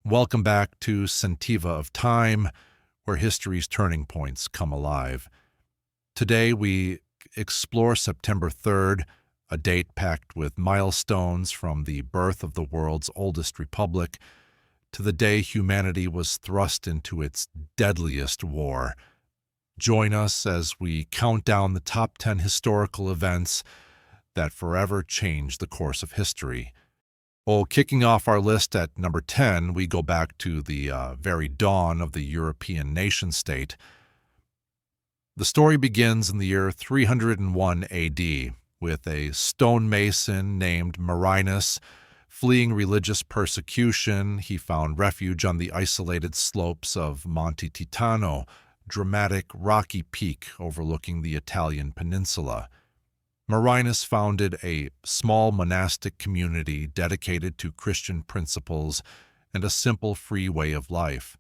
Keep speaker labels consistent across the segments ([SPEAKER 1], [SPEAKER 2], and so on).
[SPEAKER 1] Welcome back to Sentiva of Time, where history's turning points come alive. Today we explore September 3rd, a date packed with milestones from the birth of the world's oldest republic to the day humanity was thrust into its deadliest war. Join us as we count down the top 10 historical events that forever changed the course of history. Well, kicking off our list at number 10, we go back to the very dawn of the European nation-state. The story begins in the year 301 AD with a stonemason named Marinus. Fleeing religious persecution, he found refuge on the isolated slopes of Monte Titano, dramatic rocky peak overlooking the Italian peninsula. Marinus founded a small monastic community dedicated to Christian principles and a simple free way of life.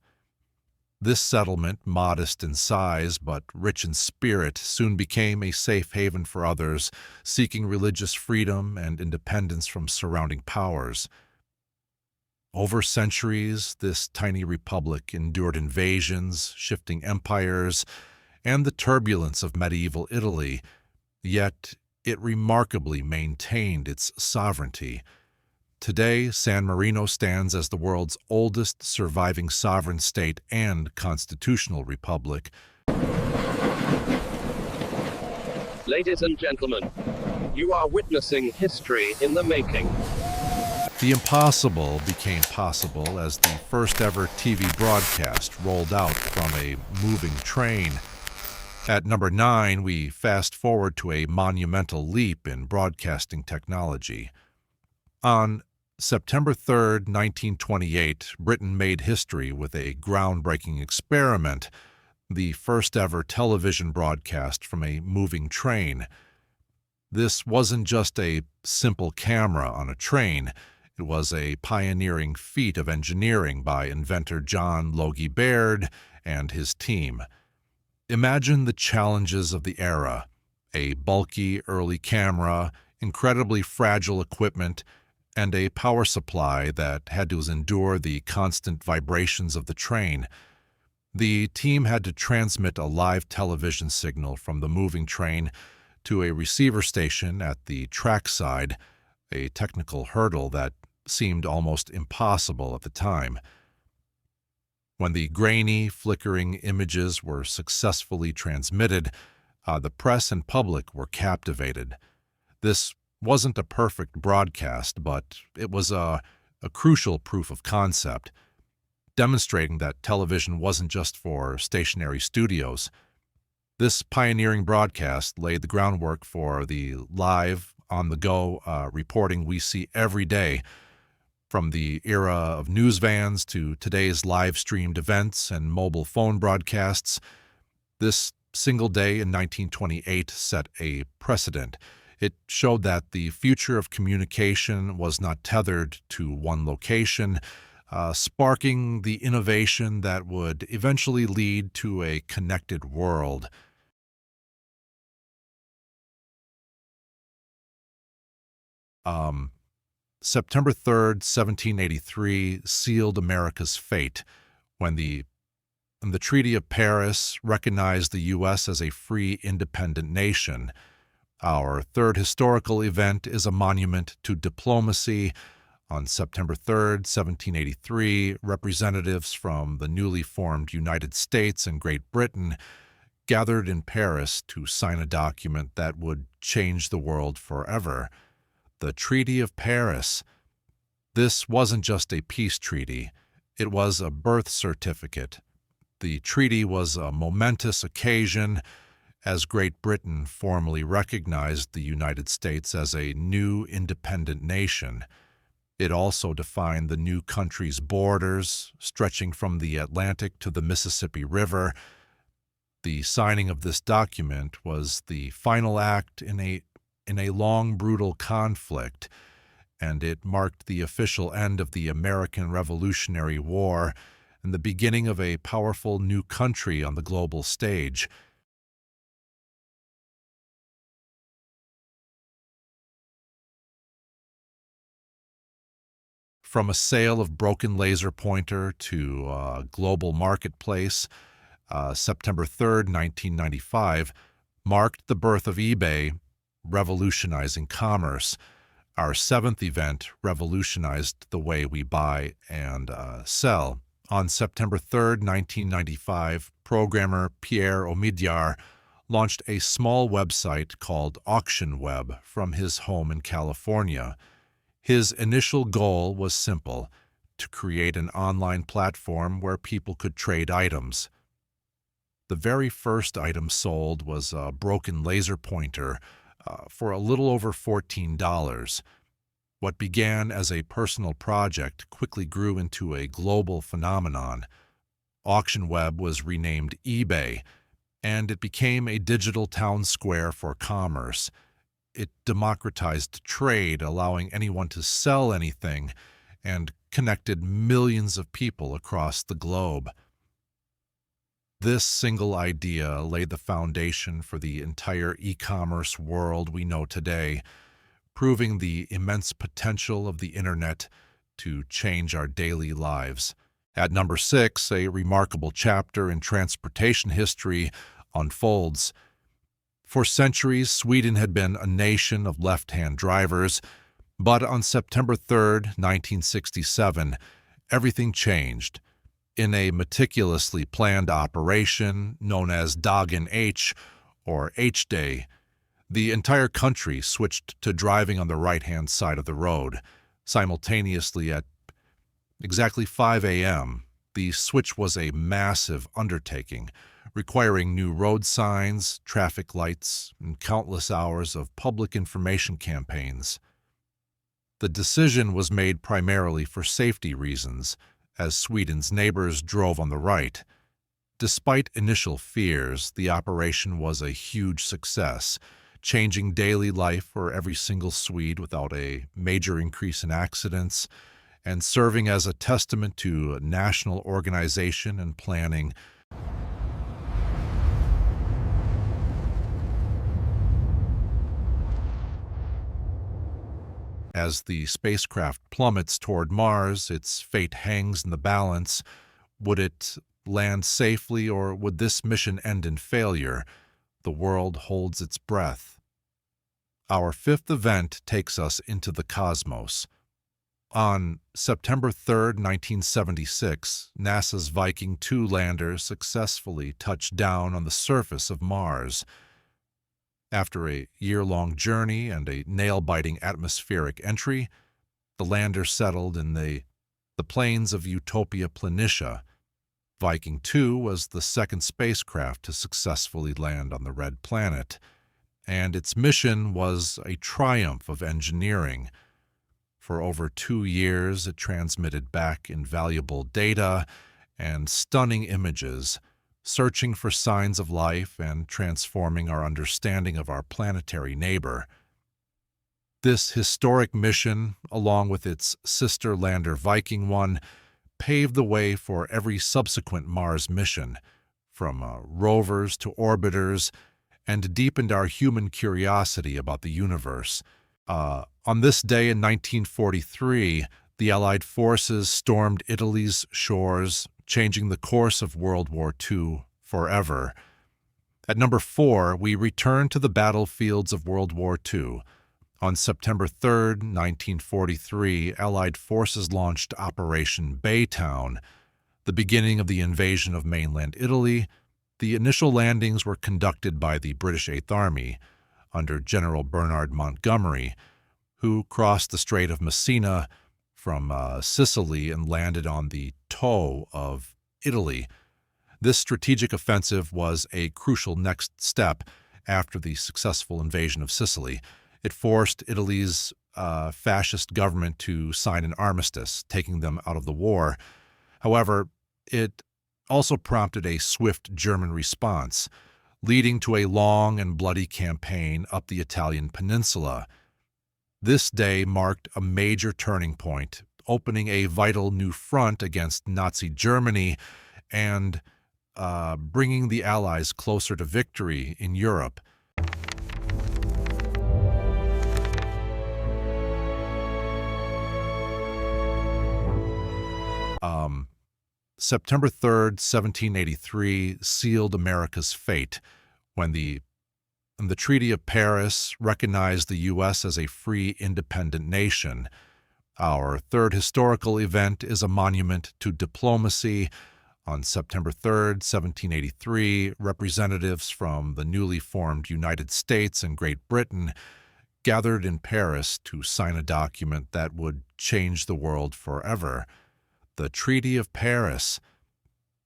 [SPEAKER 1] This settlement, modest in size but rich in spirit, soon became a safe haven for others seeking religious freedom and independence from surrounding powers. Over centuries, this tiny republic endured invasions, shifting empires, and the turbulence of medieval Italy, yet it remarkably maintained its sovereignty. Today, San Marino stands as the world's oldest surviving sovereign state and constitutional republic.
[SPEAKER 2] Ladies and gentlemen, you are witnessing history in the making.
[SPEAKER 1] The impossible became possible as the first ever TV broadcast rolled out from a moving train. At number 9, we fast forward to a monumental leap in broadcasting technology. On September 3, 1928, Britain made history with a groundbreaking experiment, the first ever television broadcast from a moving train. This wasn't just a simple camera on a train. It was a pioneering feat of engineering by inventor John Logie Baird and his team. Imagine the challenges of the era: a bulky early camera, incredibly fragile equipment, and a power supply that had to endure the constant vibrations of the train. The team had to transmit a live television signal from the moving train to a receiver station at the trackside, a technical hurdle that seemed almost impossible at the time. When the grainy, flickering images were successfully transmitted, the press and public were captivated. This wasn't a perfect broadcast, but it was a crucial proof of concept, demonstrating that television wasn't just for stationary studios. This pioneering broadcast laid the groundwork for the live, on-the-go reporting we see every day, from the era of news vans to today's live-streamed events and mobile phone broadcasts. This single day in 1928 set a precedent. It showed that the future of communication was not tethered to one location, sparking the innovation that would eventually lead to a connected world. September 3rd, 1783 sealed America's fate when the Treaty of Paris recognized the U.S. as a free, independent nation. Our third historical event is a monument to diplomacy. On September 3rd, 1783, representatives from the newly formed United States and Great Britain gathered in Paris to sign a document that would change the world forever. The Treaty of Paris. This wasn't just a peace treaty. It was a birth certificate. The treaty was a momentous occasion as Great Britain formally recognized the United States as a new independent nation. It also defined the new country's borders, stretching from the Atlantic to the Mississippi River. The signing of this document was the final act in a long, brutal conflict, and it marked the official end of the American Revolutionary War and the beginning of a powerful new country on the global stage. From a sale of broken laser pointer to a global marketplace, September 3rd, 1995, marked the birth of eBay, revolutionizing commerce. Our seventh event revolutionized the way we buy and sell. On September 3rd, 1995, programmer Pierre Omidyar launched a small website called Auction Web from his home in California. His initial goal was simple: to create an online platform where people could trade items. The very first item sold was a broken laser pointer for a little over $14. What began as a personal project quickly grew into a global phenomenon. Auction Web was renamed eBay, and it became a digital town square for commerce. It democratized trade, allowing anyone to sell anything, and connected millions of people across the globe. This single idea laid the foundation for the entire e-commerce world we know today, proving the immense potential of the internet to change our daily lives. At number 6, a remarkable chapter in transportation history unfolds. For centuries, Sweden had been a nation of left-hand drivers, but on September 3rd, 1967, everything changed. In a meticulously planned operation known as Dagen H, or H-Day, the entire country switched to driving on the right-hand side of the road. Simultaneously at exactly 5 a.m., the switch was a massive undertaking, requiring new road signs, traffic lights, and countless hours of public information campaigns. The decision was made primarily for safety reasons, as Sweden's neighbors drove on the right. Despite initial fears, the operation was a huge success, changing daily life for every single Swede without a major increase in accidents, and serving as a testament to national organization and planning. As the spacecraft plummets toward Mars, its fate hangs in the balance. Would it land safely, or would this mission end in failure? The world holds its breath. Our fifth event takes us into the cosmos. On September 3rd, 1976, NASA's Viking 2 lander successfully touched down on the surface of Mars. After a year-long journey and a nail-biting atmospheric entry, the lander settled in the plains of Utopia Planitia. Viking 2 was the second spacecraft to successfully land on the Red Planet, and its mission was a triumph of engineering. For over 2 years, it transmitted back invaluable data and stunning images, searching for signs of life and transforming our understanding of our planetary neighbor. This historic mission, along with its sister lander Viking 1, paved the way for every subsequent Mars mission, from rovers to orbiters, and deepened our human curiosity about the universe. On this day in 1943, the Allied forces stormed Italy's shores, changing the course of World War II forever. At number 4, we return to the battlefields of World War II. On September 3rd, 1943, Allied forces launched Operation Baytown, the beginning of the invasion of mainland Italy. The initial landings were conducted by the British Eighth Army, under General Bernard Montgomery, who crossed the Strait of Messina from Sicily and landed on the toe of Italy. This strategic offensive was a crucial next step after the successful invasion of Sicily. It forced Italy's fascist government to sign an armistice, taking them out of the war. However, it also prompted a swift German response, leading to a long and bloody campaign up the Italian peninsula. This day marked a major turning point, opening a vital new front against Nazi Germany and bringing the Allies closer to victory in Europe. September 3rd, 1783 sealed America's fate when the Treaty of Paris recognized the U.S. as a free, independent nation. Our third historical event is a monument to diplomacy. On September 3rd, 1783, representatives from the newly formed United States and Great Britain gathered in Paris to sign a document that would change the world forever. The Treaty of Paris.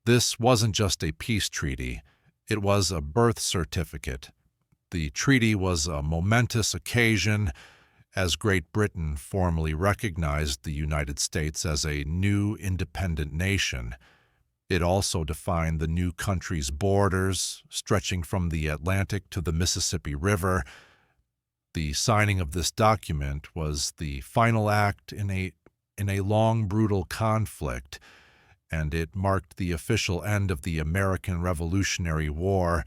[SPEAKER 1] This wasn't just a peace treaty. It was a birth certificate. The treaty was a momentous occasion as Great Britain formally recognized the United States as a new independent nation. It also defined the new country's borders, stretching from the Atlantic to the Mississippi River. The signing of this document was the final act in a long, brutal conflict, and it marked the official end of the American Revolutionary War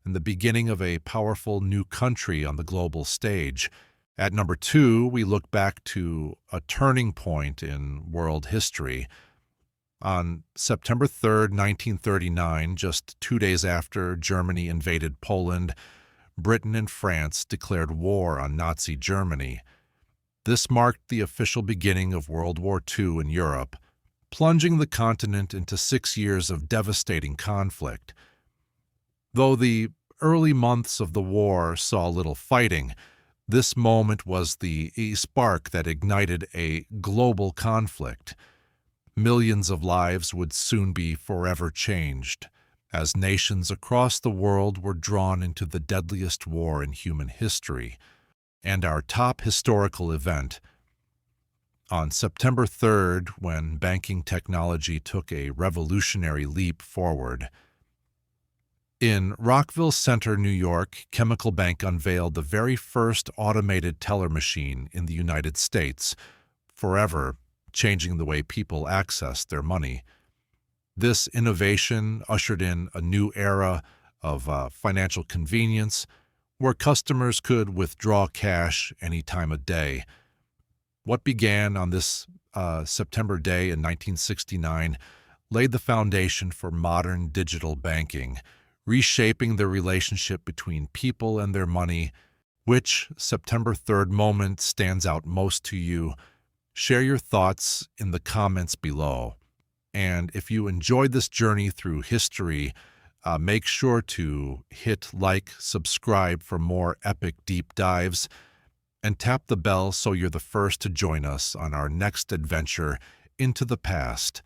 [SPEAKER 1] and the beginning of a powerful new country on the global stage. At number 2, we look back to a turning point in world history. On September 3rd, 1939, just 2 days after Germany invaded Poland, Britain and France declared war on Nazi Germany. This marked the official beginning of World War II in Europe, plunging the continent into 6 years of devastating conflict. Though the early months of the war saw little fighting, this moment was the spark that ignited a global conflict. Millions of lives would soon be forever changed, as nations across the world were drawn into the deadliest war in human history. And our top historical event, on September 3rd, when banking technology took a revolutionary leap forward. In Rockville Center, New York, Chemical Bank unveiled the very first automated teller machine in the United States, forever changing the way people access their money. This innovation ushered in a new era of financial convenience, where customers could withdraw cash any time of day. What began on this September day in 1969 laid the foundation for modern digital banking, reshaping the relationship between people and their money. Which September 3rd moment stands out most to you? Share your thoughts in the comments below. And if you enjoyed this journey through history, make sure to hit like, subscribe for more epic deep dives, and tap the bell so you're the first to join us on our next adventure into the past.